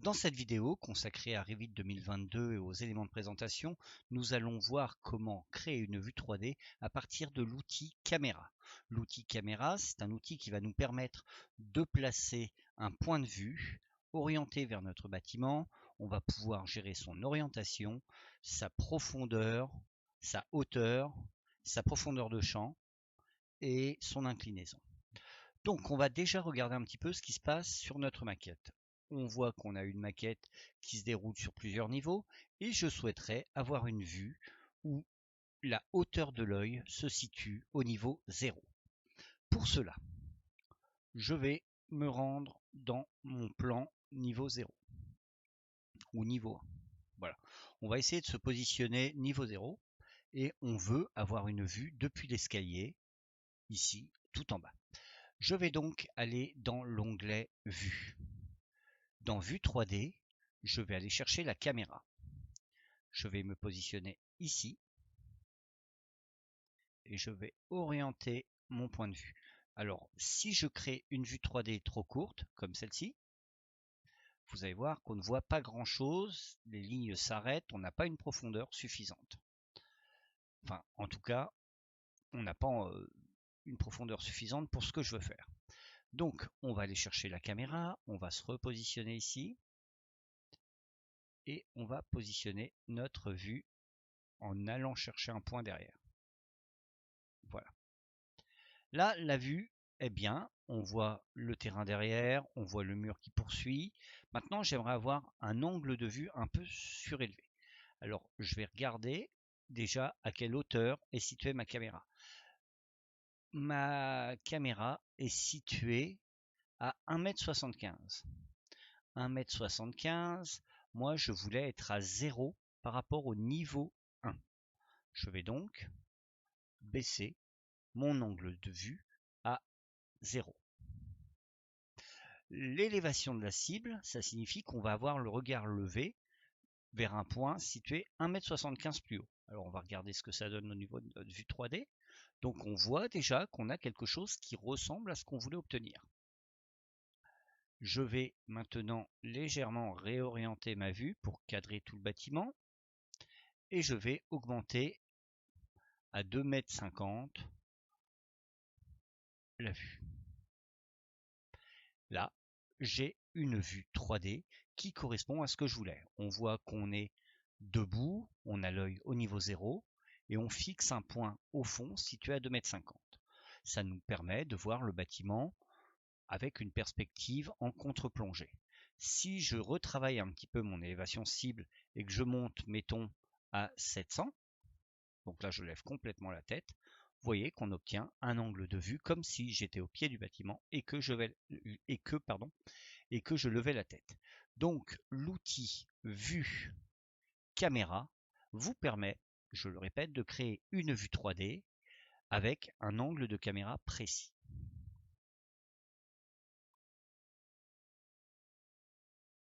Dans cette vidéo consacrée à Revit 2022 et aux éléments de présentation, nous allons voir comment créer une vue 3D à partir de l'outil Caméra. L'outil Caméra, c'est un outil qui va nous permettre de placer un point de vue orienté vers notre bâtiment. On va pouvoir gérer son orientation, sa profondeur, sa hauteur, sa profondeur de champ et son inclinaison. Donc on va déjà regarder un petit peu ce qui se passe sur notre maquette. On voit qu'on a une maquette qui se déroule sur plusieurs niveaux et je souhaiterais avoir une vue où la hauteur de l'œil se situe au niveau 0. Pour cela, je vais me rendre dans mon plan niveau 0 ou niveau 1. Voilà. On va essayer de se positionner niveau 0 et on veut avoir une vue depuis l'escalier, ici, tout en bas. Je vais donc aller dans l'onglet Vue. Dans Vue 3D, je vais aller chercher la caméra. Je vais me positionner ici et je vais orienter mon point de vue. Alors, si je crée une vue 3D trop courte, comme celle-ci, vous allez voir qu'on ne voit pas grand-chose, les lignes s'arrêtent, on n'a pas une profondeur suffisante. Enfin, en tout cas, on n'a pas une profondeur suffisante pour ce que je veux faire. Donc, on va aller chercher la caméra, on va se repositionner ici. Et on va positionner notre vue en allant chercher un point derrière. Voilà. Là, la vue est bien. On voit le terrain derrière, on voit le mur qui poursuit. Maintenant, j'aimerais avoir un angle de vue un peu surélevé. Alors, je vais regarder déjà à quelle hauteur est située ma caméra. Ma caméra est située à 1,75 m. 1,75 m, moi je voulais être à 0 par rapport au niveau 1. Je vais donc baisser mon angle de vue à 0. L'élévation de la cible, ça signifie qu'on va avoir le regard levé vers un point situé 1,75 m plus haut. Alors on va regarder ce que ça donne au niveau de notre vue 3D. Donc on voit déjà qu'on a quelque chose qui ressemble à ce qu'on voulait obtenir. Je vais maintenant légèrement réorienter ma vue pour cadrer tout le bâtiment. Et je vais augmenter à 2,50 m la vue. Là, j'ai une vue 3D qui correspond à ce que je voulais. On voit qu'on est debout, on a l'œil au niveau 0 et on fixe un point au fond situé à 2,50 m. Ça nous permet de voir le bâtiment avec une perspective en contre-plongée. Si je retravaille un petit peu mon élévation cible et que je monte, mettons, à 700, donc là je lève complètement la tête, vous voyez qu'on obtient un angle de vue comme si j'étais au pied du bâtiment et que je levais la tête. Donc l'outil Vue Caméra vous permet, je le répète, de créer une vue 3D avec un angle de caméra précis.